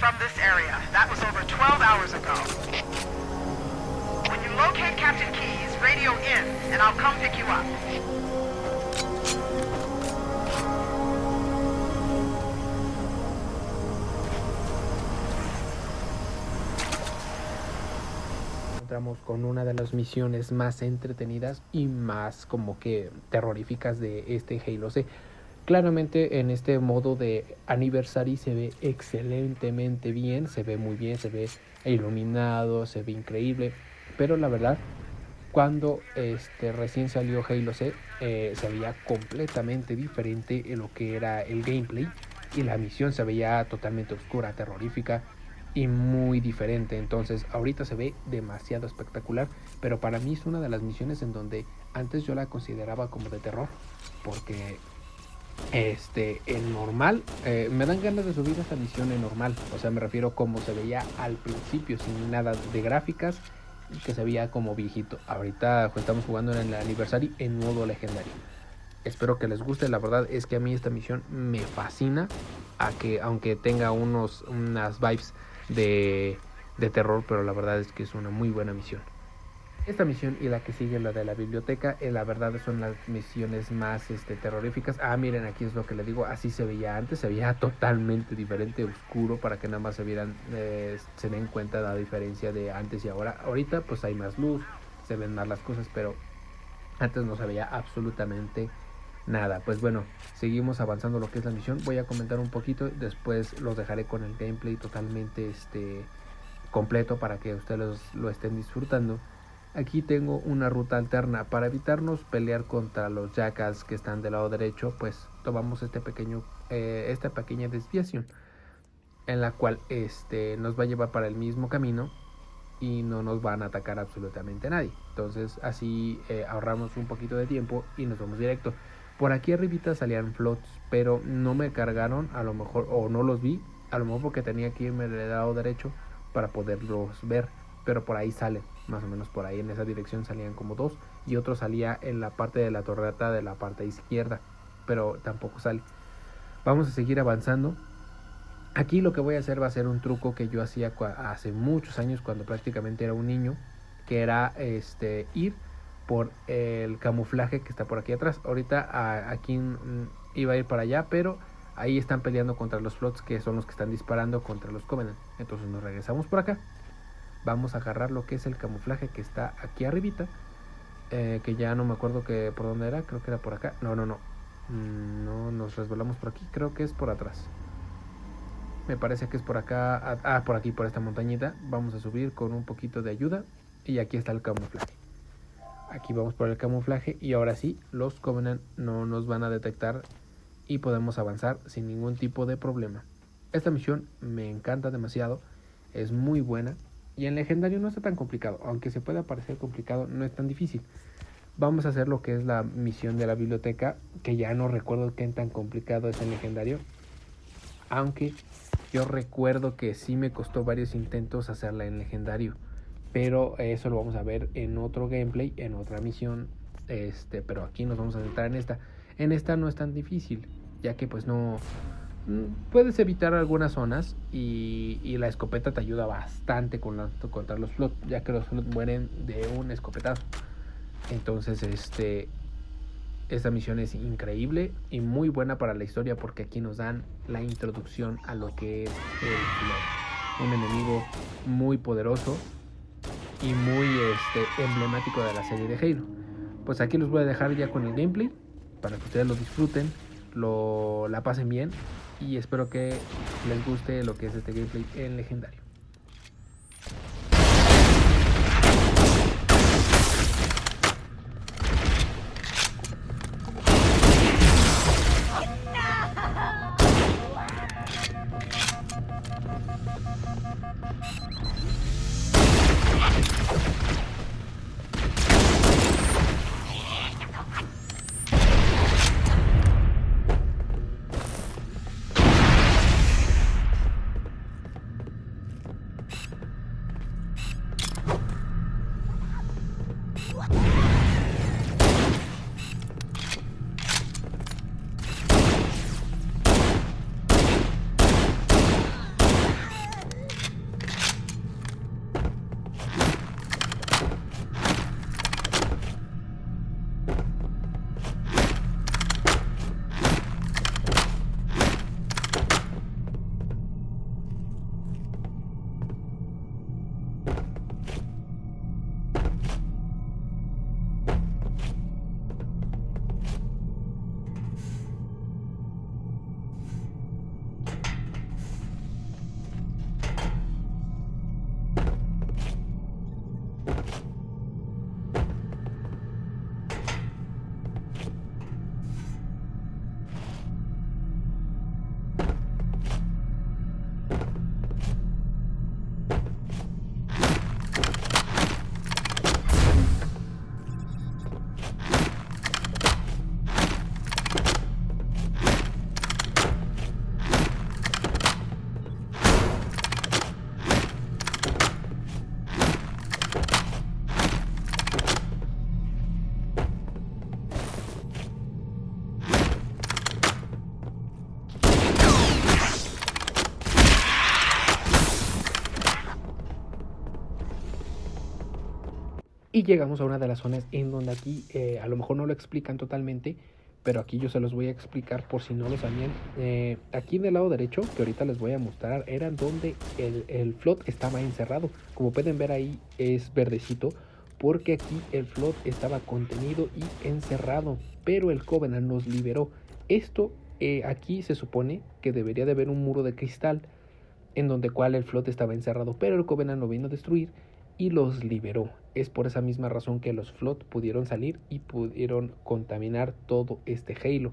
from this area. That was over 12 hours ago. When you locate Captain Keyes, radio in, and I'll come pick you up. Encontramos con una de las misiones más entretenidas y más como que terroríficas de este Halo C. Claramente en este modo de Anniversary se ve excelentemente bien, se ve muy bien, se ve iluminado, se ve increíble, pero la verdad cuando recién salió Halo C se veía completamente diferente en lo que era el gameplay y la misión se veía totalmente oscura, terrorífica y muy diferente. Entonces ahorita se ve demasiado espectacular, pero para mí es una de las misiones en donde antes yo la consideraba como de terror, porque en normal me dan ganas de subir esta misión en normal, o sea, me refiero como se veía al principio, sin nada de gráficas, que se veía como viejito. Ahorita estamos jugando en el aniversario en modo legendario. Espero que les guste. La verdad es que a mí esta misión me fascina, aunque tenga unas vibes de terror, pero la verdad es que es una muy buena misión. Esta misión y la que sigue, la de la biblioteca, la verdad son las misiones más terroríficas. Miren, aquí es lo que les digo, así se veía antes, se veía totalmente diferente, oscuro, para que nada más se den cuenta la diferencia de antes y ahora. Ahorita pues hay más luz, se ven más las cosas, pero antes no se veía absolutamente nada. Pues bueno, seguimos avanzando lo que es la misión. Voy a comentar un poquito, después los dejaré con el gameplay totalmente completo para que ustedes lo estén disfrutando. Aquí tengo una ruta alterna. Para evitarnos pelear contra los jackals que están del lado derecho, pues tomamos esta pequeña desviación, en la cual nos va a llevar para el mismo camino y no nos van a atacar absolutamente nadie. Entonces así ahorramos un poquito de tiempo y nos vamos directo. Por aquí arribita salían flots, pero no me cargaron, a lo mejor, o no los vi, a lo mejor porque tenía que irme del lado derecho para poderlos ver, pero por ahí salen, más o menos por ahí en esa dirección salían como dos, y otro salía en la parte de la torreta de la parte izquierda, pero tampoco sale. Vamos a seguir avanzando. Aquí lo que voy a hacer va a ser un truco que yo hacía hace muchos años, cuando prácticamente era un niño, que era ir por el camuflaje que está por aquí atrás. Ahorita aquí iba a ir para allá, pero ahí están peleando contra los flots, que son los que están disparando contra los Covenant. Entonces nos regresamos por acá. Vamos a agarrar lo que es el camuflaje que está aquí arribita, que ya no me acuerdo por dónde era, creo que era por acá. No, nos resbalamos por aquí, creo que es por atrás. Me parece que es por acá, por aquí, por esta montañita. Vamos a subir con un poquito de ayuda y aquí está el camuflaje. Aquí vamos por el camuflaje y ahora sí, los Covenant no nos van a detectar y podemos avanzar sin ningún tipo de problema. Esta misión me encanta demasiado, es muy buena. Y en legendario no está tan complicado, aunque se pueda parecer complicado, no es tan difícil. Vamos a hacer lo que es la misión de la biblioteca, que ya no recuerdo qué tan complicado es en legendario, aunque yo recuerdo que sí me costó varios intentos hacerla en legendario, pero eso lo vamos a ver en otro gameplay, en otra misión, pero aquí nos vamos a centrar en esta. En esta no es tan difícil, ya que pues no... Puedes evitar algunas zonas y la escopeta te ayuda bastante contra los flots, ya que los flots mueren de un escopetazo. Entonces esta misión es increíble y muy buena para la historia, porque aquí nos dan la introducción a lo que es el flot, un enemigo muy poderoso y muy emblemático de la serie de Halo. Pues aquí los voy a dejar ya con el gameplay para que ustedes lo disfruten, la pasen bien, y espero que les guste lo que es este gameplay en legendario. llegamos a una de las zonas en donde aquí a lo mejor no lo explican totalmente, pero aquí yo se los voy a explicar por si no lo sabían. Aquí del lado derecho, que ahorita les voy a mostrar, era donde el flot estaba encerrado. Como pueden ver ahí es verdecito, porque aquí el flot estaba contenido y encerrado, pero el Covenant nos liberó. Esto aquí se supone que debería de haber un muro de cristal en donde cual el flot estaba encerrado, pero el Covenant lo vino a destruir y los liberó. Es por esa misma razón que los flot pudieron salir y pudieron contaminar todo este Halo,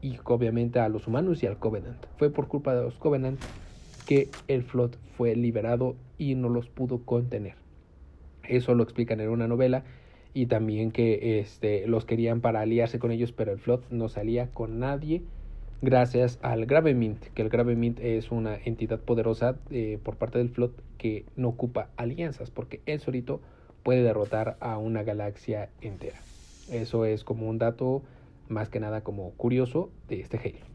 y obviamente a los humanos y al Covenant. Fue por culpa de los Covenant que el flot fue liberado y no los pudo contener. Eso lo explican en una novela, y también que los querían para aliarse con ellos, pero el flot no salía con nadie gracias al Grave Mint, que el Grave Mint es una entidad poderosa por parte del flot que no ocupa alianzas, porque él solito puede derrotar a una galaxia entera. Eso es como un dato más que nada como curioso de este Halo.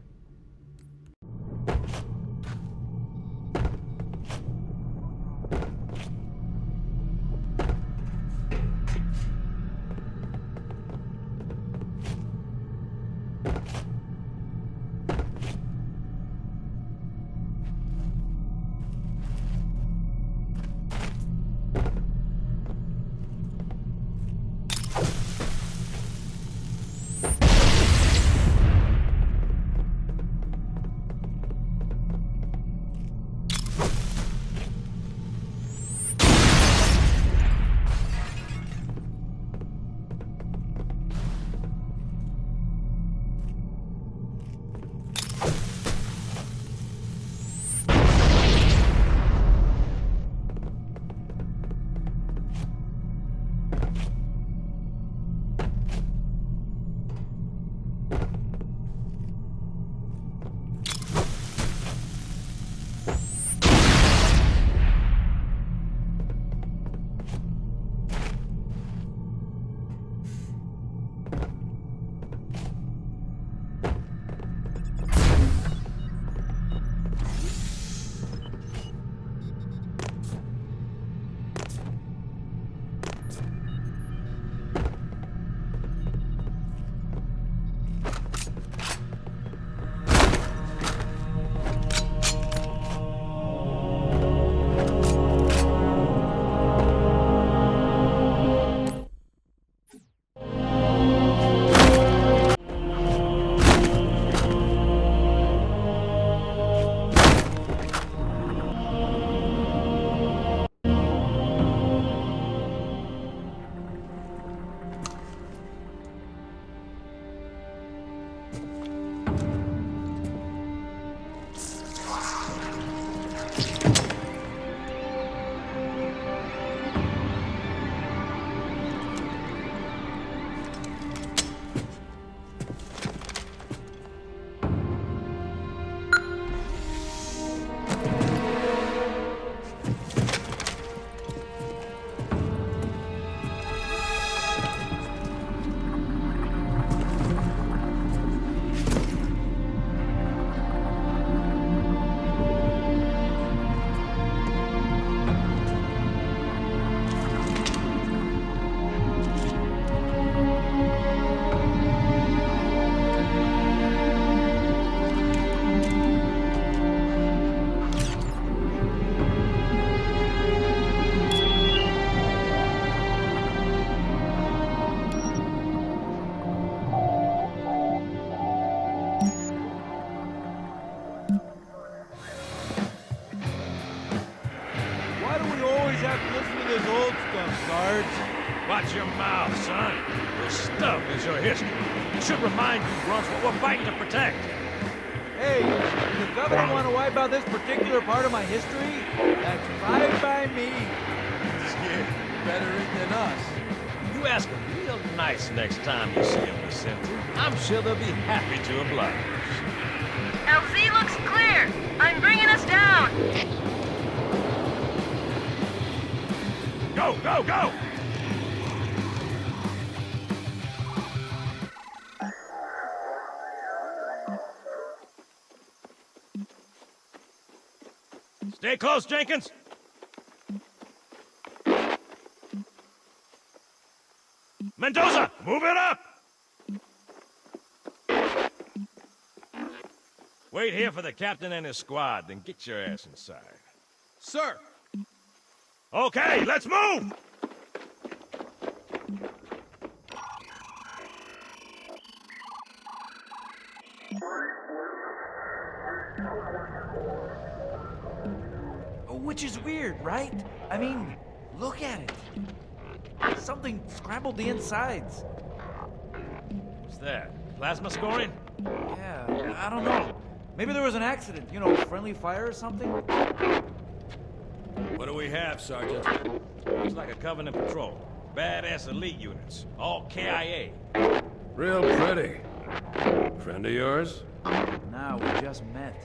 Watch your mouth, son. This stuff is your history. It should remind you, Grunts, what we're fighting to protect. Hey, does the governor want to wipe out this particular part of my history? That's fine by me. Yeah. Better it than us. You ask them real nice next time you see them, Vicente. I'm sure they'll be happy to oblige. LZ looks clear. I'm bringing us down. Go, go, go! Stay close, Jenkins. Mendoza, move it up! Wait here for the captain and his squad, then get your ass inside. Sir! Okay, let's move! Which is weird, right? I mean, look at it. Something scrambled the insides. What's that? Plasma scoring? Yeah, I don't know. Maybe there was an accident, you know, friendly fire or something? What do we have, Sergeant? Looks like a Covenant patrol. Badass elite units. All KIA. Real pretty. Friend of yours? Nah, we just met.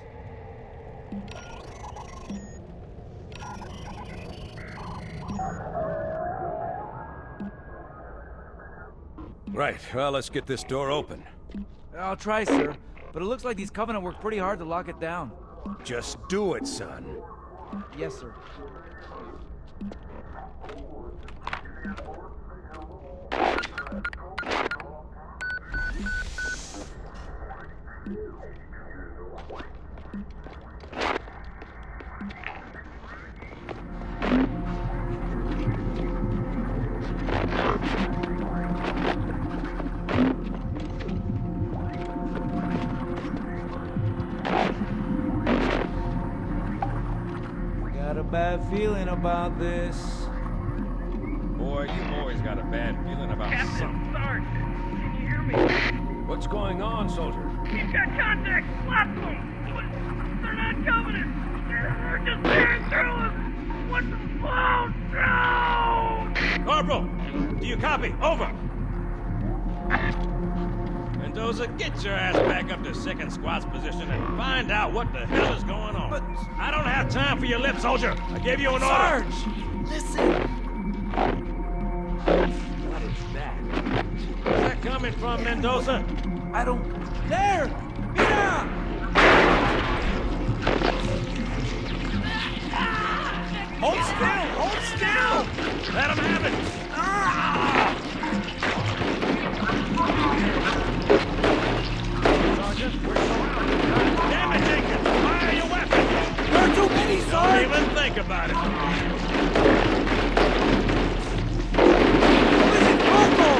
Right, well, let's get this door open. I'll try, sir. But it looks like these Covenant worked pretty hard to lock it down. Just do it, son. Yes, sir. Got a bad feeling about this. Boy, you always got a bad feeling about something. Sarge, can you hear me? What's going on, soldier? He's got contact. Lots of them. They're not Covenant. They're just tearing through us. What the? Oh, no! Corporal, do you copy? Over! Mendoza, get your ass back up to second squad's position and find out what the hell is going on. But- I don't have time for your lip, soldier. I gave you an order. Sarge! Listen! What is that? Where's that coming from, Mendoza? I don't... There! Mira! Hold still! Hold still! Let him have it! Sergeant, we're surrounded. Damn it, Jenkins! Fire your weapon! There are too many, Don't Sarge! even think about it. Listen, Corporal!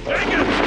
Jenkins!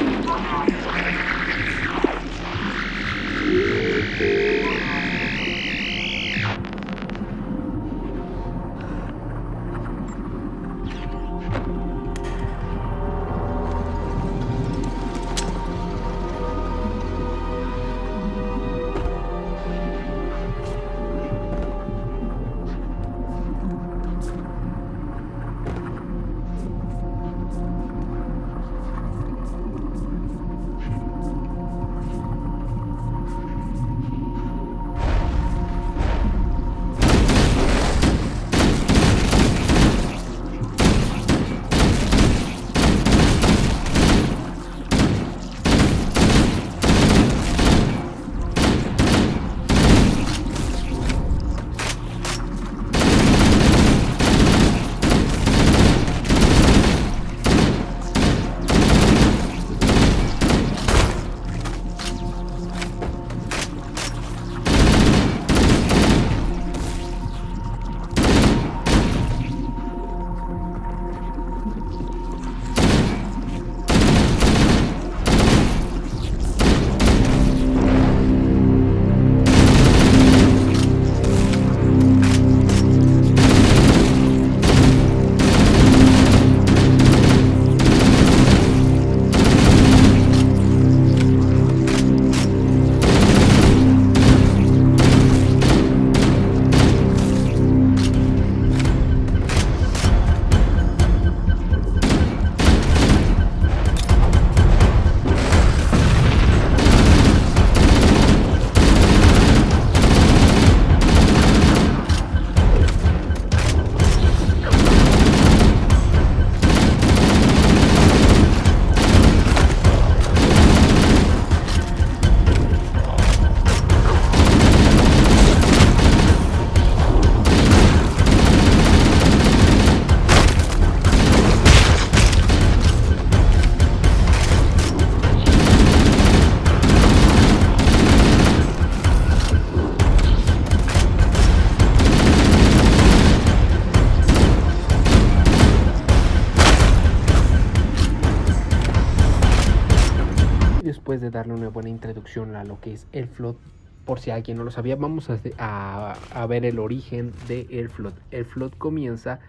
después de darle una buena introducción a lo que es el float, por si alguien no lo sabía, vamos a ver el origen del float. El float comienza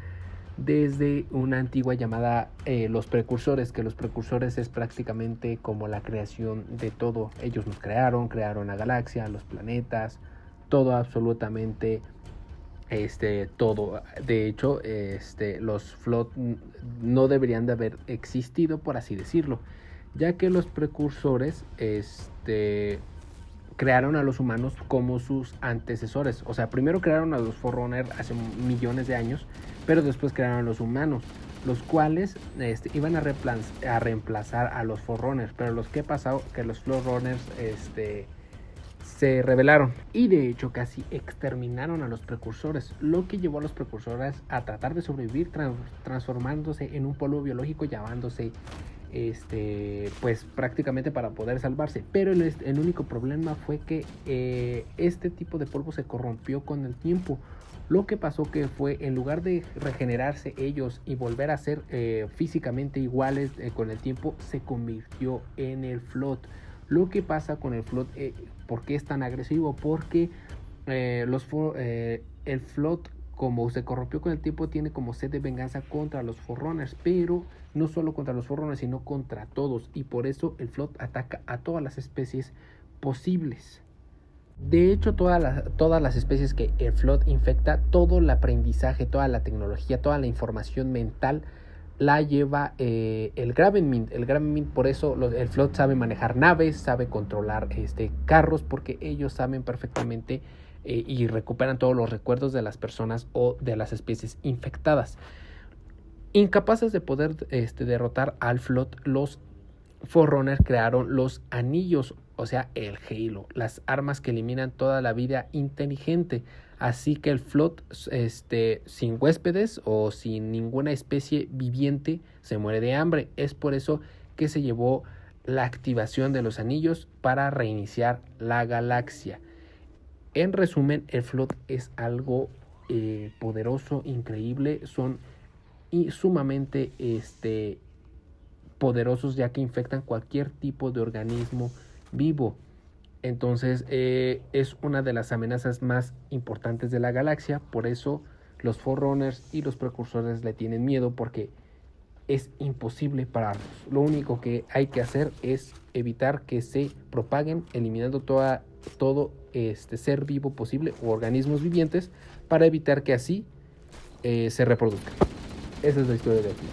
desde una antigua llamada los precursores, que los precursores es prácticamente como la creación de todo. Ellos nos crearon la galaxia, los planetas, todo, absolutamente todo. De hecho, los float no deberían de haber existido, por así decirlo, ya que los precursores crearon a los humanos como sus antecesores. O sea, primero crearon a los Forerunner hace millones de años, pero después crearon a los humanos, los cuales iban a reemplazar a los Forerunners. Pero los que pasó, que los Forerunners se rebelaron y de hecho casi exterminaron a los precursores, lo que llevó a los precursores a tratar de sobrevivir, transformándose en un polvo biológico, llamándose pues prácticamente para poder salvarse. Pero el único problema fue que este tipo de polvo se corrompió con el tiempo. Lo que pasó que fue, en lugar de regenerarse ellos y volver a ser físicamente iguales con el tiempo, se convirtió en el float. Lo que pasa con el float, ¿por qué es tan agresivo? Porque el float, como se corrompió con el tiempo, tiene como sed de venganza contra los Forerunners, pero no solo contra los Forerunners, sino contra todos, y por eso el float ataca a todas las especies posibles. De hecho, todas las especies que el float infecta, todo el aprendizaje, toda la tecnología, toda la información mental la lleva el Gravenmint. Por eso el float sabe manejar naves, sabe controlar carros, porque ellos saben perfectamente y recuperan todos los recuerdos de las personas o de las especies infectadas. Incapaces de poder derrotar al float, los Forerunner crearon los anillos, o sea, el Halo, las armas que eliminan toda la vida inteligente. Así que el float, sin huéspedes o sin ninguna especie viviente, se muere de hambre. Es por eso que se llevó la activación de los anillos para reiniciar la galaxia. En resumen, el float es algo poderoso, increíble. Son sumamente poderosos, ya que infectan cualquier tipo de organismo vivo. Entonces es una de las amenazas más importantes de la galaxia. Por eso los Forerunners y los precursores le tienen miedo, porque es imposible pararlos. Lo único que hay que hacer es evitar que se propaguen, eliminando todo ser vivo posible o organismos vivientes, para evitar que así se reproduzcan. Esa es la historia de aquí.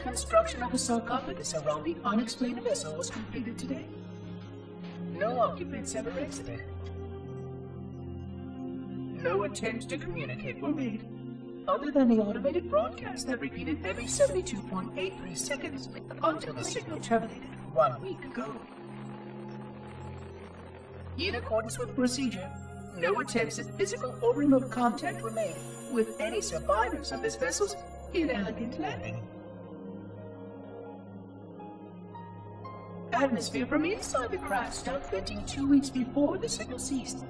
construction of a sarcophagus around the unexplained vessel was completed today. No occupants ever exited. No attempts to communicate were made, other than the automated broadcast that repeated every 72.83 seconds until the signal terminated 1 week ago. In accordance with procedure, no attempts at physical or remote contact were made with any survivors of this vessel's inelegant landing. Atmosphere from inside the craft stopped venting 2 weeks before the signal ceased.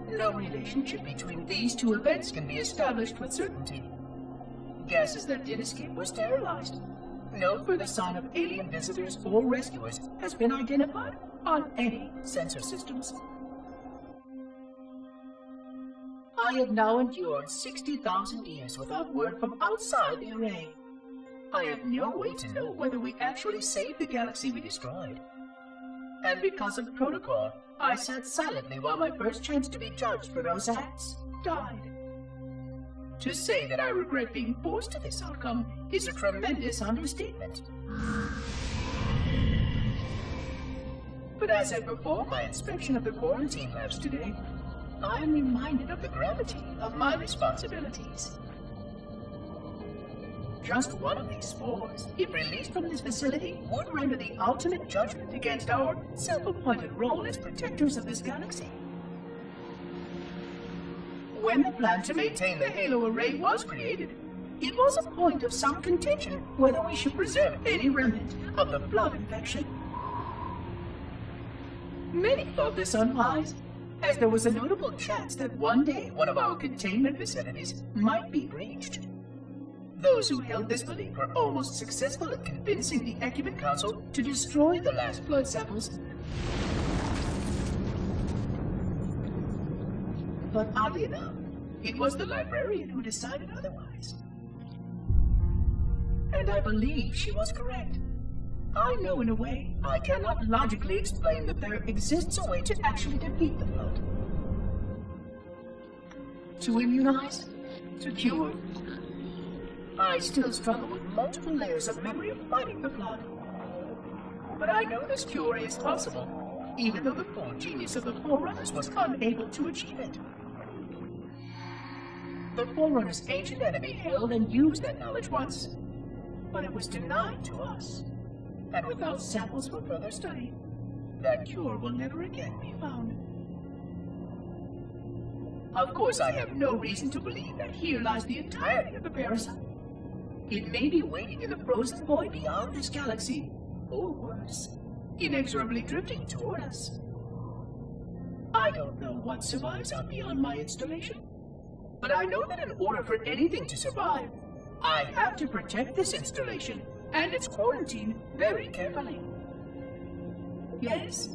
No relationship between these two events can be established with certainty. Gases that did escape were sterilized. No further sign of alien visitors or rescuers has been identified on any sensor systems. I have now endured 60,000 years without word from outside the array. I have no way to know whether we actually saved the galaxy we destroyed. And because of protocol, I sat silently while my first chance to be judged for those acts died. To say that I regret being forced to this outcome is a tremendous understatement. But as I perform my inspection of the quarantine labs today, I am reminded of the gravity of my responsibilities. Just one of these spores, if released from this facility, would render the ultimate judgment against our self-appointed role as protectors of this galaxy. When the plan to maintain the Halo array was created, it was a point of some contention whether we should preserve any remnant of the blood infection. Many thought this unwise, as there was a notable chance that one day one of our containment facilities might be breached. Those who held this belief were almost successful at convincing the Ecumen Council to destroy the last blood samples. But oddly enough, it was the librarian who decided otherwise. And I believe she was correct. I know in a way I cannot logically explain that there exists a way to actually defeat the blood. To immunize, to cure. I still struggle with multiple layers of memory of fighting the blood. But I know this cure is possible, even though the full genius of the Forerunners was unable to achieve it. The Forerunners' ancient enemy held and used that knowledge once, but it was denied to us. And without samples for further study, that cure will never again be found. Of course, I have no reason to believe that here lies the entirety of the parasite. It may be waiting in the frozen void beyond this galaxy, or worse, inexorably drifting toward us. I don't know what survives out beyond my installation, but I know that in order for anything to survive, I have to protect this installation and its quarantine very carefully. Yes,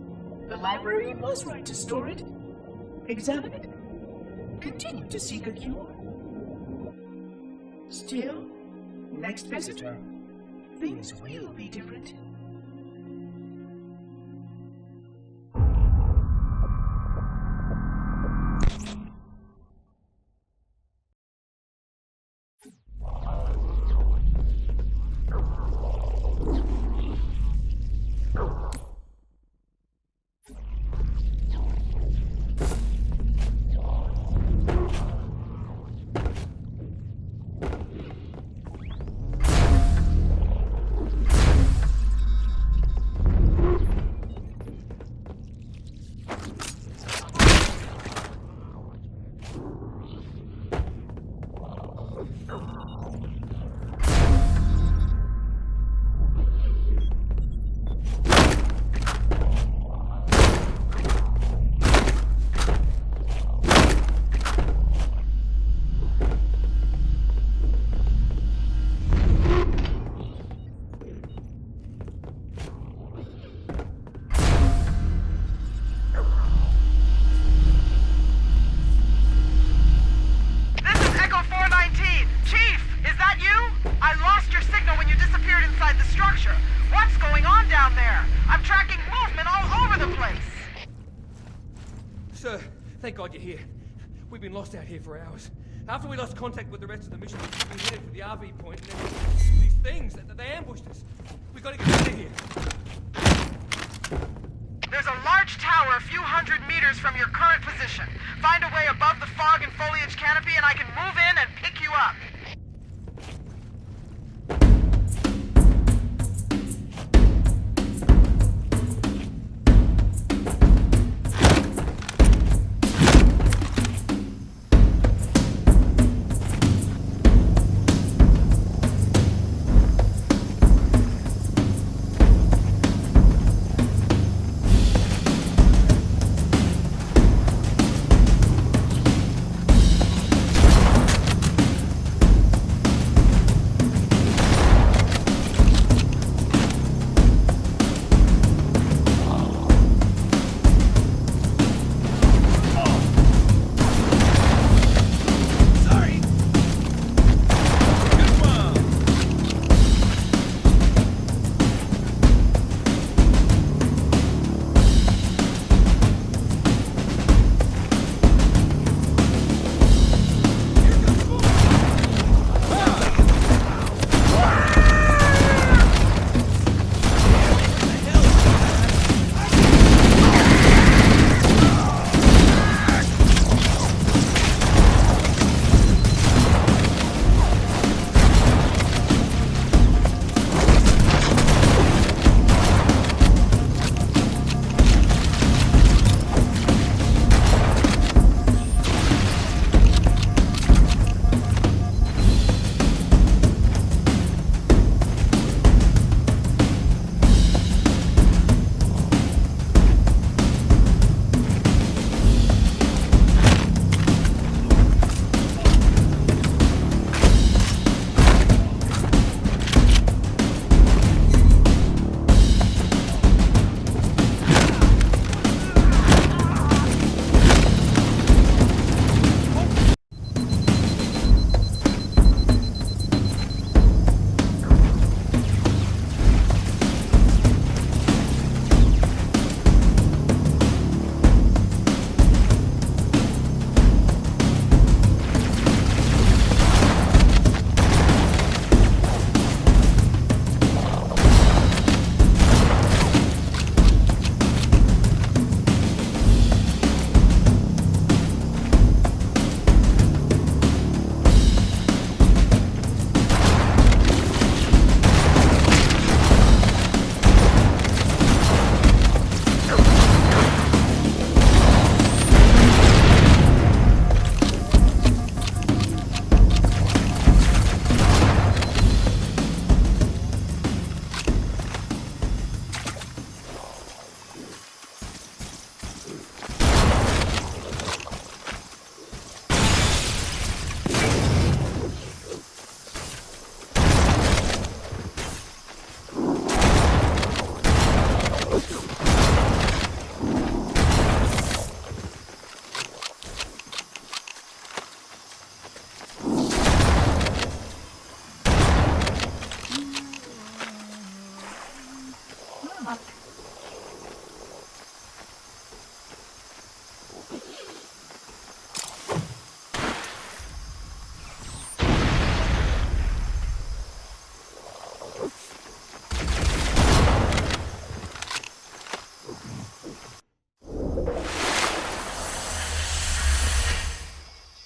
the librarian was right to store it, examine it, continue to seek a cure. Still, next visitor, things will be different. Thank God you're here. We've been lost out here for hours. After we lost contact with the rest of the mission, we headed for the RV point, and then these things, they ambushed us. We gotta get out of here. There's a large tower a few hundred meters from your current position. Find a way above the fog and foliage canopy, and I can move in and pick you up.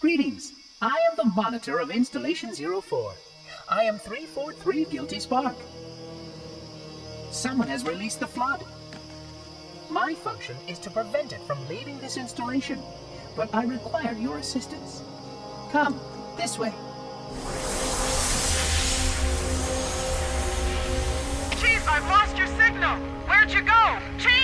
Greetings. I am the monitor of Installation 04. I am 343 Guilty Spark. Someone has released the flood. My function is to prevent it from leaving this installation, but I require your assistance. Come, this way. Chief, I've lost your signal. Where'd you go? Chief!